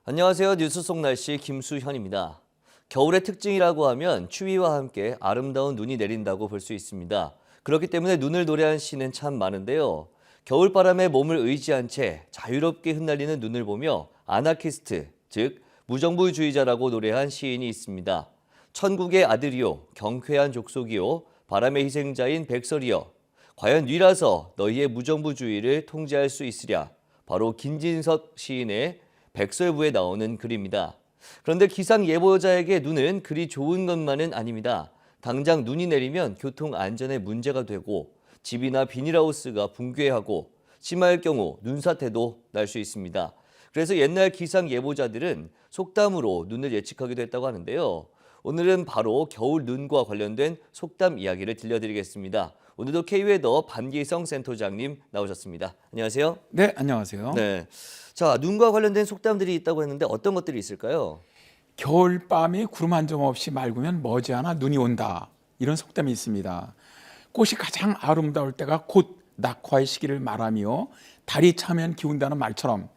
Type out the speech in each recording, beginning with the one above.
안녕하세요. 뉴스 속 날씨 김수현입니다. 겨울의 특징이라고 하면 추위와 함께 아름다운 눈이 내린다고 볼 수 있습니다. 그렇기 때문에 눈을 노래한 시는 참 많은데요. 겨울바람에 몸을 의지한 채 자유롭게 흩날리는 눈을 보며 아나키스트, 즉 무정부주의자라고 노래한 시인이 있습니다. 천국의 아들이요, 경쾌한 족속이요, 바람의 희생자인 백설이여. 과연 뉘라서 너희의 무정부주의를 통제할 수 있으랴. 바로 김진석 시인의 백설부에 나오는 글입니다. 그런데 기상예보자에게 눈은 그리 좋은 것만은 아닙니다. 당장 눈이 내리면 교통 안전에 문제가 되고 집이나 비닐하우스가 붕괴하고 심할 경우 눈사태도 날 수 있습니다. 그래서 옛날 기상예보자들은 속담으로 눈을 예측하기도 했다고 하는데요. 오늘은 바로 겨울 눈과 관련된 속담 이야기를 들려드리겠습니다. 오늘도 K웨더 반기성 센터장님 나오셨습니다. 안녕하세요. 네, 안녕하세요. 네. 자, 눈과 관련된 속담들이 있다고 했는데 어떤 것들이 있을까요? 겨울밤에 구름 한 점 없이 맑으면 머지않아 눈이 온다. 이런 속담이 있습니다. 꽃이 가장 아름다울 때가 곧 낙화의 시기를 말하며 달이 차면 기운다는 말처럼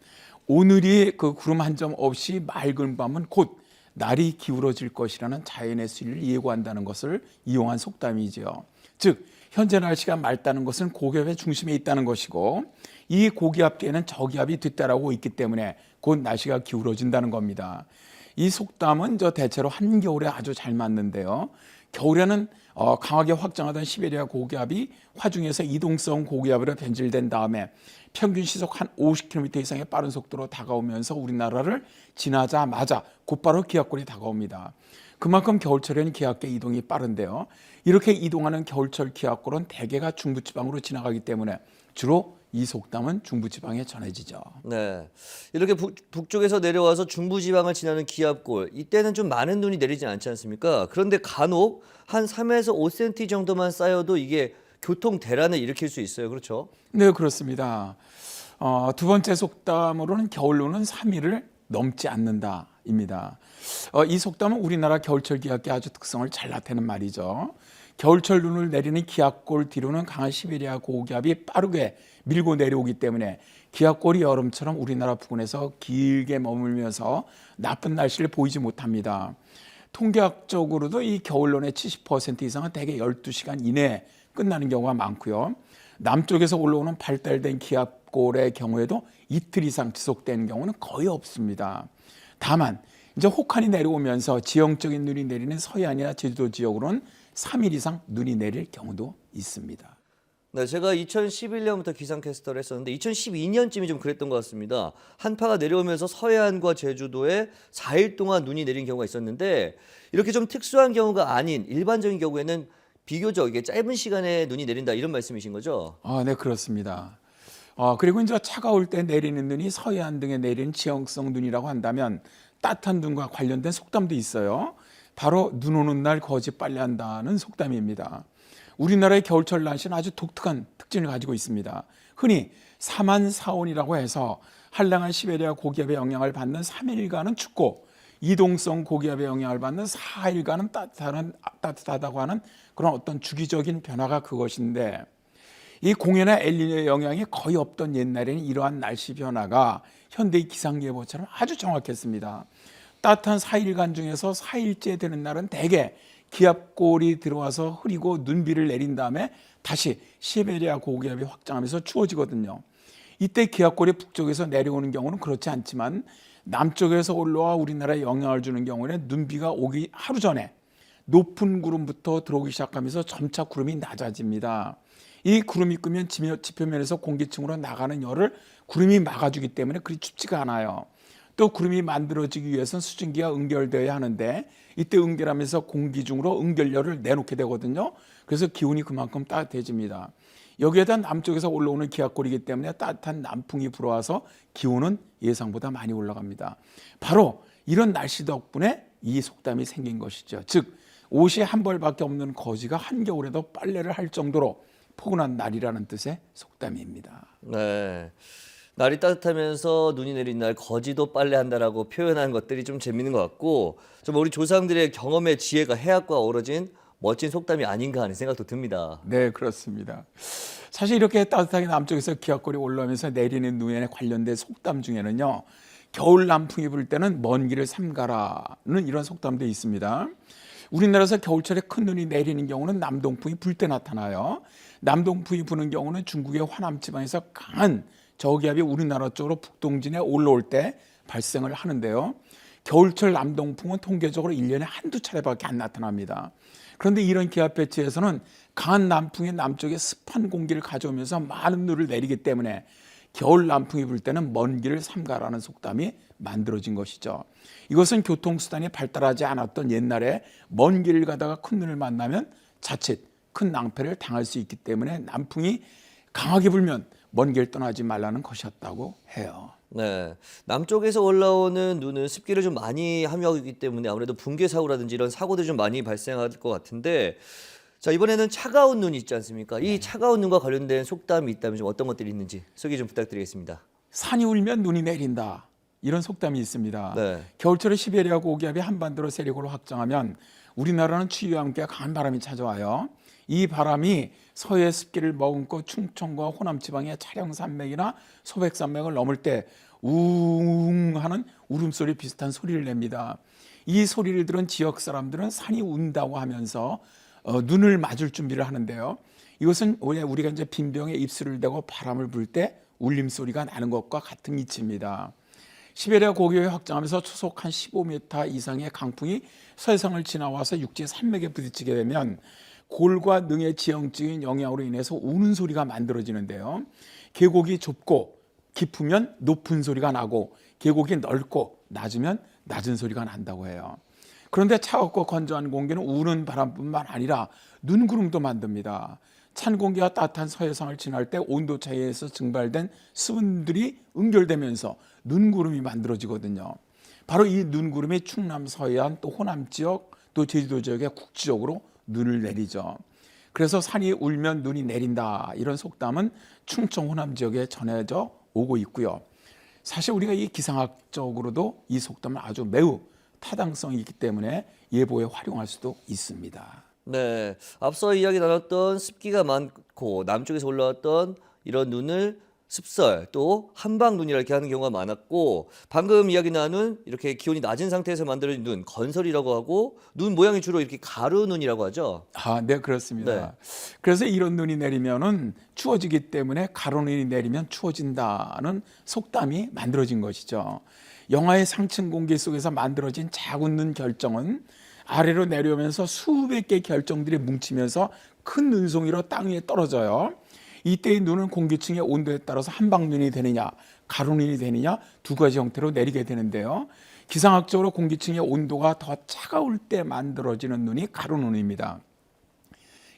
오늘이 그 구름 한 점 없이 맑은 밤은 곧 날이 기울어질 것이라는 자연의 수리를 예고한다는 것을 이용한 속담이죠. 즉 현재 날씨가 맑다는 것은 고기압의 중심에 있다는 것이고 이 고기압 뒤에는 저기압이 뒤따라오고 있기 때문에 곧 날씨가 기울어진다는 겁니다. 이 속담은 대체로 한겨울에 아주 잘 맞는데요. 겨울에는 강하게 확장하던 시베리아 고기압이 화중에서 이동성 고기압으로 변질된 다음에 평균 시속 한 50km 이상의 빠른 속도로 다가오면서 우리나라를 지나자마자 곧바로 기압골이 다가옵니다. 그만큼 겨울철에는 기압계 이동이 빠른데요. 이렇게 이동하는 겨울철 기압골은 대개가 중부지방으로 지나가기 때문에 주로 이 속담은 중부지방에 전해지죠. 네. 이렇게 북쪽에서 내려와서 중부지방을 지나는 기압골, 이때는 좀 많은 눈이 내리지 않지 않습니까? 그런데 간혹 한 3에서 5cm 정도만 쌓여도 이게 교통 대란을 일으킬 수 있어요. 그렇죠? 네, 그렇습니다. 두 번째 속담으로는 겨울눈은 3일을 넘지 않는다입니다. 이 속담은 우리나라 겨울철 기압계 아주 특성을 잘 나타내는 말이죠. 겨울철 눈을 내리는 기압골 뒤로는 강한 시베리아 고기압이 빠르게 밀고 내려오기 때문에 기압골이 여름처럼 우리나라 부근에서 길게 머물면서 나쁜 날씨를 보이지 못합니다. 통계학적으로도 이 겨울눈의 70% 이상은 대개 12시간 이내에 끝나는 경우가 많고요. 남쪽에서 올라오는 발달된 기압골의 경우에도 이틀 이상 지속되는 경우는 거의 없습니다. 다만 이제 혹한이 내려오면서 지형적인 눈이 내리는 서해안이나 제주도 지역으로는 3일 이상 눈이 내릴 경우도 있습니다. 네, 제가 2011년부터 기상캐스터를 했었는데 2012년쯤이 좀 그랬던 것 같습니다. 한파가 내려오면서 서해안과 제주도에 4일 동안 눈이 내린 경우가 있었는데 이렇게 좀 특수한 경우가 아닌 일반적인 경우에는 비교적 이게 짧은 시간에 눈이 내린다 이런 말씀이신 거죠? 네, 그렇습니다. 그리고 이제 차가울 때 내리는 눈이 서해안 등에 내리는 지형성 눈이라고 한다면 따뜻한 눈과 관련된 속담도 있어요. 바로 눈 오는 날 거지 빨래 한다는 속담입니다. 우리나라의 겨울철 날씨는 아주 독특한 특징을 가지고 있습니다. 흔히 사만사온이라고 해서 한량한 시베리아 고기압의 영향을 받는 3일간은 춥고 이동성 고기압의 영향을 받는 4일간은 따뜻하다고 하는 그런 어떤 주기적인 변화가 그것인데 이 공해나 엘니뇨의 영향이 거의 없던 옛날에는 이러한 날씨 변화가 현대의 기상예보처럼 아주 정확했습니다. 따뜻한 4일간 중에서 4일째 되는 날은 대개 기압골이 들어와서 흐리고 눈비를 내린 다음에 다시 시베리아 고기압이 확장하면서 추워지거든요. 이때 기압골이 북쪽에서 내려오는 경우는 그렇지 않지만 남쪽에서 올라와 우리나라에 영향을 주는 경우에는 눈비가 오기 하루 전에 높은 구름부터 들어오기 시작하면서 점차 구름이 낮아집니다. 이 구름이 끄면 지표면에서 공기층으로 나가는 열을 구름이 막아주기 때문에 그리 춥지가 않아요. 또 구름이 만들어지기 위해서는 수증기가 응결되어야 하는데 이때 응결하면서 공기 중으로 응결열을 내놓게 되거든요. 그래서 기온이 그만큼 따뜻해집니다. 여기에다 남쪽에서 올라오는 기압골이기 때문에 따뜻한 남풍이 불어와서 기온은 예상보다 많이 올라갑니다. 바로 이런 날씨 덕분에 이 속담이 생긴 것이죠. 즉 옷이 한 벌밖에 없는 거지가 한겨울에도 빨래를 할 정도로 포근한 날이라는 뜻의 속담입니다. 네. 날이 따뜻하면서 눈이 내린 날 거지도 빨래한다라고 표현한 것들이 좀 재밌는 것 같고 좀 우리 조상들의 경험의 지혜가 해학과 어우러진 멋진 속담이 아닌가 하는 생각도 듭니다. 네, 그렇습니다. 사실 이렇게 따뜻하게 남쪽에서 기압골이 올라오면서 내리는 눈에 관련된 속담 중에는요, 겨울 남풍이 불 때는 먼 길을 삼가라는 이런 속담도 있습니다. 우리나라에서 겨울철에 큰 눈이 내리는 경우는 남동풍이 불 때 나타나요. 남동풍이 부는 경우는 중국의 화남 지방에서 강한 저기압이 우리나라 쪽으로 북동진에 올라올 때 발생을 하는데요. 겨울철 남동풍은 통계적으로 1년에 한두 차례밖에 안 나타납니다. 그런데 이런 기압 배치에서는 강한 남풍이 남쪽에 습한 공기를 가져오면서 많은 눈을 내리기 때문에 겨울 남풍이 불 때는 먼 길을 삼가라는 속담이 만들어진 것이죠. 이것은 교통수단이 발달하지 않았던 옛날에 먼 길을 가다가 큰 눈을 만나면 자칫 큰 낭패를 당할 수 있기 때문에 남풍이 강하게 불면 먼 길 떠나지 말라는 것이었다고 해요. 네, 남쪽에서 올라오는 눈은 습기를 좀 많이 함유하기 때문에 아무래도 붕괴 사고라든지 이런 사고들이 좀 많이 발생할 것 같은데, 자, 이번에는 차가운 눈이 있지 않습니까? 이 차가운 눈과 관련된 속담이 있다면 좀 어떤 것들이 있는지 소개 좀 부탁드리겠습니다. 산이 울면 눈이 내린다, 이런 속담이 있습니다. 네. 겨울철에 시베리아 고기압이 한반도로 세력으로 확장하면 우리나라는 추위와 함께 강한 바람이 찾아와요. 이 바람이 서해의 습기를 머금고 충청과 호남 지방의 차량산맥이나 소백산맥을 넘을 때 우웅 하는 울음소리 비슷한 소리를 냅니다. 이 소리를 들은 지역 사람들은 산이 운다고 하면서 눈을 맞을 준비를 하는데요. 이것은 우리가 이제 빈병에 입술을 대고 바람을 불 때 울림소리가 나는 것과 같은 이치입니다. 시베리아 고기압이 확장하면서 초속 한 15m 이상의 강풍이 서해상을 지나와서 육지 산맥에 부딪히게 되면 골과 능의 지형적인 영향으로 인해서 우는 소리가 만들어지는데요. 계곡이 좁고 깊으면 높은 소리가 나고 계곡이 넓고 낮으면 낮은 소리가 난다고 해요. 그런데 차갑고 건조한 공기는 우는 바람뿐만 아니라 눈구름도 만듭니다. 찬 공기와 따뜻한 서해상을 지날 때 온도 차이에서 증발된 수분들이 응결되면서 눈구름이 만들어지거든요. 바로 이 눈구름이 충남 서해안 또 호남 지역 또 제주도 지역에 국지적으로 눈을 내리죠. 그래서 산이 울면 눈이 내린다, 이런 속담은 충청 호남 지역에 전해져 오고 있고요. 사실 우리가 이 기상학적으로도 이 속담은 아주 매우 타당성이 있기 때문에 예보에 활용할 수도 있습니다. 네, 앞서 이야기 나눴던 습기가 많고 남쪽에서 올라왔던 이런 눈을 습설 또 한방 눈이라 이렇게 하는 경우가 많았고, 방금 이야기 나눈 이렇게 기온이 낮은 상태에서 만들어진 눈 건설이라고 하고, 눈 모양이 주로 이렇게 가루 눈이라고 하죠. 네, 그렇습니다. 네. 그래서 이런 눈이 내리면은 추워지기 때문에 가루 눈이 내리면 추워진다는 속담이 만들어진 것이죠. 영하의 상층 공기 속에서 만들어진 작은 눈 결정은 아래로 내려오면서 수백 개의 결정들이 뭉치면서 큰 눈송이로 땅 위에 떨어져요. 이때의 눈은 공기층의 온도에 따라서 한방눈이 되느냐 가루눈이 되느냐 두 가지 형태로 내리게 되는데요. 기상학적으로 공기층의 온도가 더 차가울 때 만들어지는 눈이 가루눈입니다.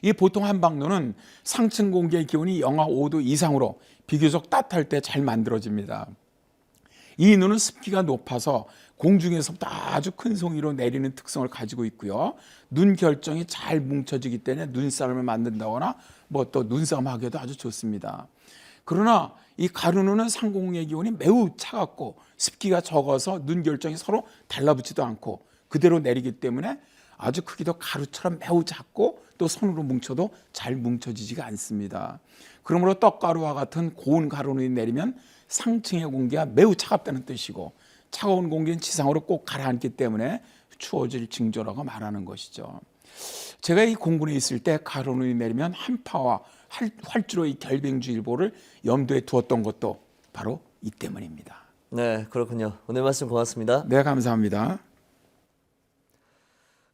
이 보통 한방눈은 상층 공기의 기온이 영하 5도 이상으로 비교적 따뜻할 때 잘 만들어집니다. 이 눈은 습기가 높아서 공중에서부터 아주 큰 송이로 내리는 특성을 가지고 있고요. 눈 결정이 잘 뭉쳐지기 때문에 눈싸움을 만든다거나 뭐 또 눈싸움 하기에도 아주 좋습니다. 그러나 이 가루눈은 상공의 기온이 매우 차갑고 습기가 적어서 눈 결정이 서로 달라붙지도 않고 그대로 내리기 때문에 아주 크기도 가루처럼 매우 작고 또 손으로 뭉쳐도 잘 뭉쳐지지가 않습니다. 그러므로 떡가루와 같은 고운 가루눈이 내리면 상층의 공기가 매우 차갑다는 뜻이고, 차가운 공기는 지상으로 꼭 가라앉기 때문에 추워질 징조라고 말하는 것이죠. 제가 이 공군에 있을 때 가루눈이 내리면 한파와 활주로 이 결빙주의보를 염두에 두었던 것도 바로 이 때문입니다. 네, 그렇군요. 오늘 말씀 고맙습니다. 네, 감사합니다.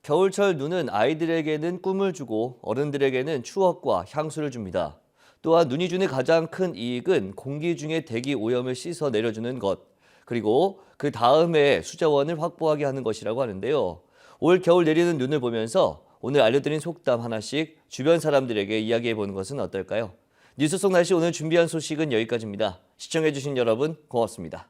겨울철 눈은 아이들에게는 꿈을 주고 어른들에게는 추억과 향수를 줍니다. 또한 눈이 주는 가장 큰 이익은 공기 중의 대기 오염을 씻어 내려주는 것, 그리고 그 다음에 수자원을 확보하게 하는 것이라고 하는데요. 올 겨울 내리는 눈을 보면서 오늘 알려드린 속담 하나씩 주변 사람들에게 이야기해보는 것은 어떨까요? 뉴스 속 날씨 오늘 준비한 소식은 여기까지입니다. 시청해주신 여러분 고맙습니다.